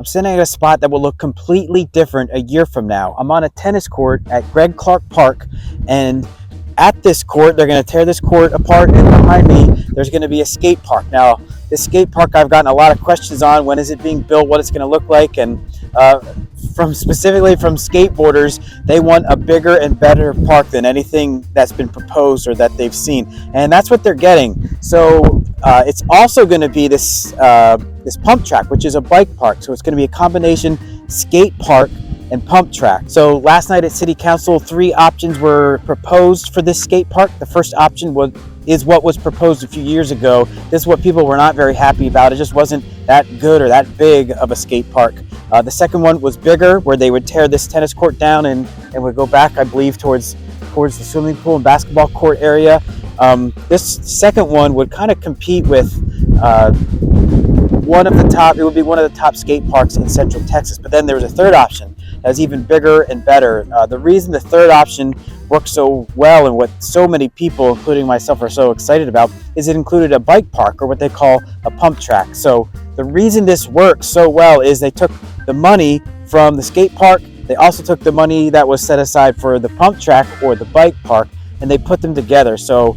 I'm sitting at a spot that will look completely different a year from now. I'm on a tennis court at Greg Clark Park, and at this court, they're going to tear this court apart, and behind me, there's going to be a skate park. Now, this skate park, I've gotten a lot of questions on when is it being built, what it's going to look like, and specifically from skateboarders, they want a bigger and better park than anything that's been proposed or that they've seen, and that's what they're getting. So it's also going to be this pump track, which is a bike park. So it's going to be a combination skate park and pump track. So last night at City Council, 3 options were proposed for this skate park. The first option is what was proposed a few years ago. This is what people were not very happy about. It just wasn't that good or that big of a skate park. The second one was bigger, where they would tear this tennis court down and would go back, I believe, towards the swimming pool and basketball court area. This second one would kind of compete with one of the top skate parks in Central Texas. But then there was a third option that was even bigger and better. The reason the third option worked so well and what so many people, including myself, are so excited about is it included a bike park, or what they call a pump track. So the reason this works so well is they took the money from the skate park. They also took the money that was set aside for the pump track or the bike park, and they put them together. So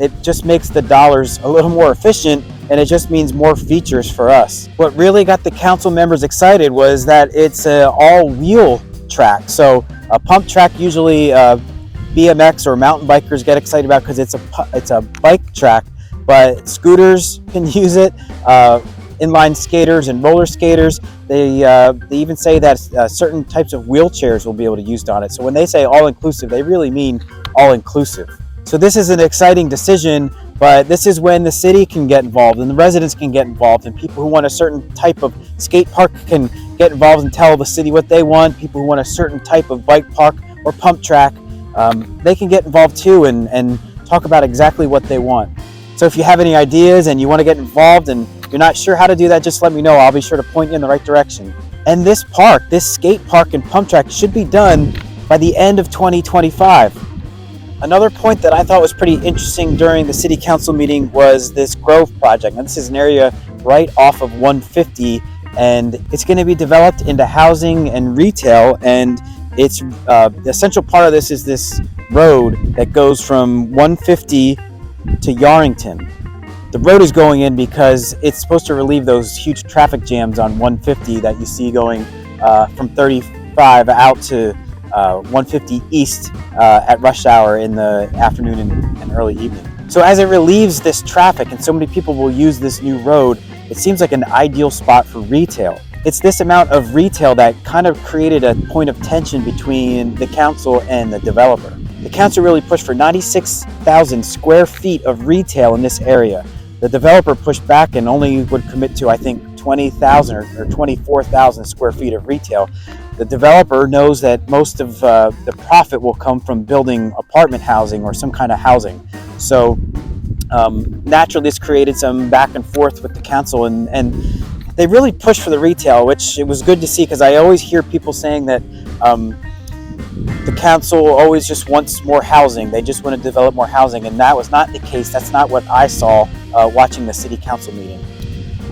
it just makes the dollars a little more efficient, and it just means more features for us. What really got the council members excited was that it's an all-wheel track. So a pump track, usually BMX or mountain bikers get excited about because it's a bike track, but scooters can use it. Inline skaters and roller skaters, they even say that certain types of wheelchairs will be able to use it on it. So when they say all-inclusive, they really mean all-inclusive. So this is an exciting decision, but this is when the city can get involved and the residents can get involved, and people who want a certain type of skate park can get involved and tell the city what they want. People who want a certain type of bike park or pump track, they can get involved too and talk about exactly what they want. So if you have any ideas and you want to get involved and you're not sure how to do that, just let me know. I'll be sure to point you in the right direction. And this skate park and pump track should be done by the end of 2025. Another point that I thought was pretty interesting during the city council meeting was this Grove project. Now, this is an area right off of 150, and it's going to be developed into housing and retail. And it's the essential part of this is this road that goes from 150 to Yarrington. The road is going in because it's supposed to relieve those huge traffic jams on 150 that you see going from 35 out to 150 east at rush hour in the afternoon and early evening. So as it relieves this traffic and so many people will use this new road, it seems like an ideal spot for retail. It's this amount of retail that kind of created a point of tension between the council and the developer. The council really pushed for 96,000 square feet of retail in this area. The developer pushed back and only would commit to, I think, 20,000 or 24,000 square feet of retail. The developer knows that most of the profit will come from building apartment housing or some kind of housing. So naturally this created some back and forth with the council, and they really pushed for the retail, which it was good to see, because I always hear people saying that the council always just wants more housing. They just want to develop more housing, and that was not the case. That's not what I saw watching the city council meeting.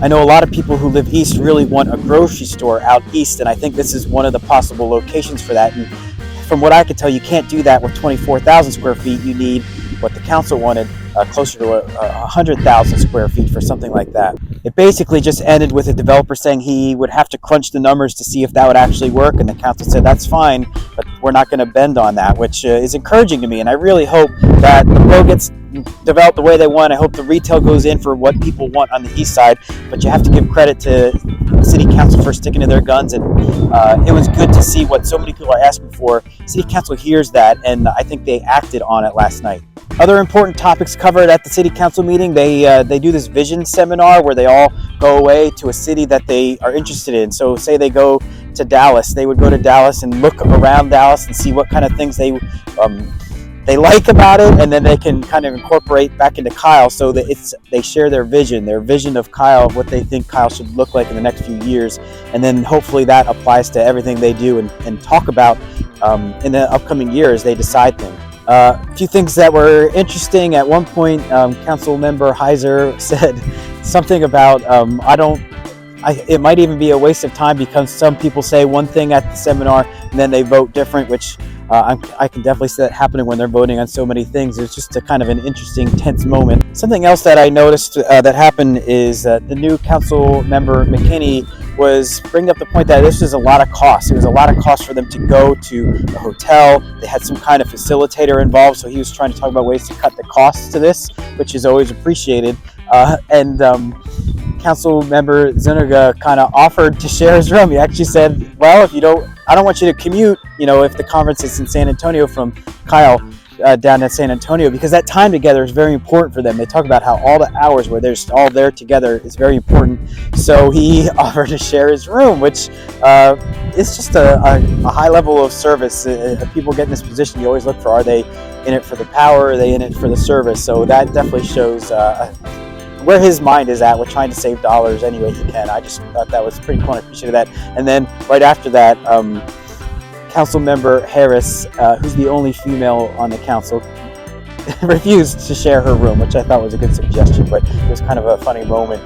I know a lot of people who live east really want a grocery store out east, and I think this is one of the possible locations for that. And from what I could tell, you can't do that with 24,000 square feet. You need what the council wanted, closer to 100,000 square feet for something like that. It basically just ended with a developer saying he would have to crunch the numbers to see if that would actually work, and the council said that's fine, but we're not going to bend on that, which is encouraging to me. And I really hope that the road gets developed the way they want. I hope the retail goes in for what people want on the east side, but you have to give credit to the city council for sticking to their guns, and it was good to see what so many people are asking for. City council hears that, and I think they acted on it last night. Other important topics covered at the city council meeting, they do this vision seminar where they all go away to a city that they are interested in. So say they go to Dallas, they would go to Dallas and look around Dallas and see what kind of things they like about it, and then they can kind of incorporate back into Kyle, so that they share their vision of Kyle, of what they think Kyle should look like in the next few years, and then hopefully that applies to everything they do and talk about in the upcoming year as they decide things. A few things that were interesting. At one point, Council Member Heiser said something about I it might even be a waste of time because some people say one thing at the seminar and then they vote different, which I can definitely see that happening when they're voting on so many things. It's just a kind of an interesting, tense moment. Something else that I noticed that happened is the new council member McKinney was bringing up the point that this was a lot of cost. It was a lot of cost for them to go to the hotel. They had some kind of facilitator involved, so he was trying to talk about ways to cut the costs to this, which is always appreciated. Council member Zuniga kind of offered to share his room. He actually said, well, I don't want you to commute, if the conference is in San Antonio from Kyle down at San Antonio, because that time together is very important for them. They talk about how all the hours where they're just all there together is very important. So he offered to share his room, which is just a high level of service. People get in this position, you always look for, are they in it for the power, or are they in it for the service? So that definitely shows where his mind is at with trying to save dollars any way he can. I just thought that was pretty cool, and I appreciated that. And then right after that, Council Member Harris, who's the only female on the council, refused to share her room, which I thought was a good suggestion, but it was kind of a funny moment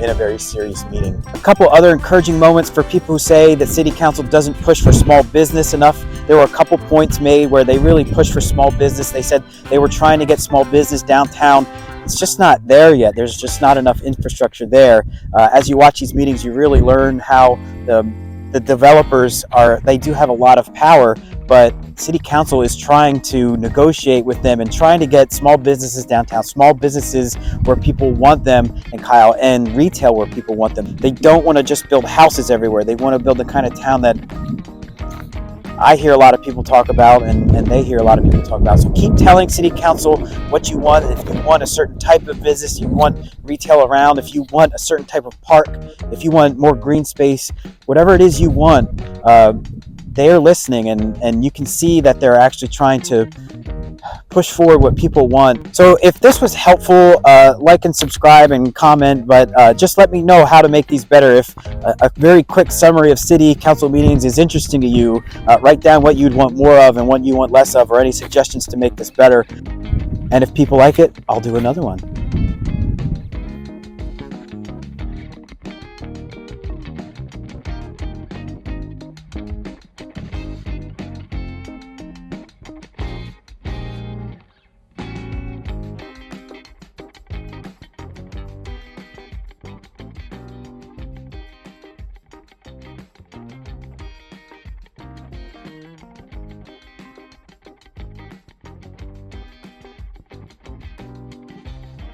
in a very serious meeting. A couple other encouraging moments for people who say that City Council doesn't push for small business enough. There were a couple points made where they really pushed for small business. They said they were trying to get small business downtown. It's just not there yet. There's just not enough infrastructure there. As you watch these meetings, you really learn how the developers they do have a lot of power, but City Council is trying to negotiate with them and trying to get small businesses downtown, small businesses where people want them, and Kyle, and retail where people want them. They don't want to just build houses everywhere. They want to build the kind of town that I hear a lot of people talk about, and they hear a lot of people talk about. So keep telling City Council what you want. If you want a certain type of business, you want retail around, if you want a certain type of park, if you want more green space, whatever it is you want, they're listening, and you can see that they're actually trying to push forward what people want. So if this was helpful, like and subscribe and comment, but just let me know how to make these better. If a very quick summary of City Council meetings is interesting to you, write down what you'd want more of and what you want less of, or any suggestions to make this better. And if people like it, I'll do another one.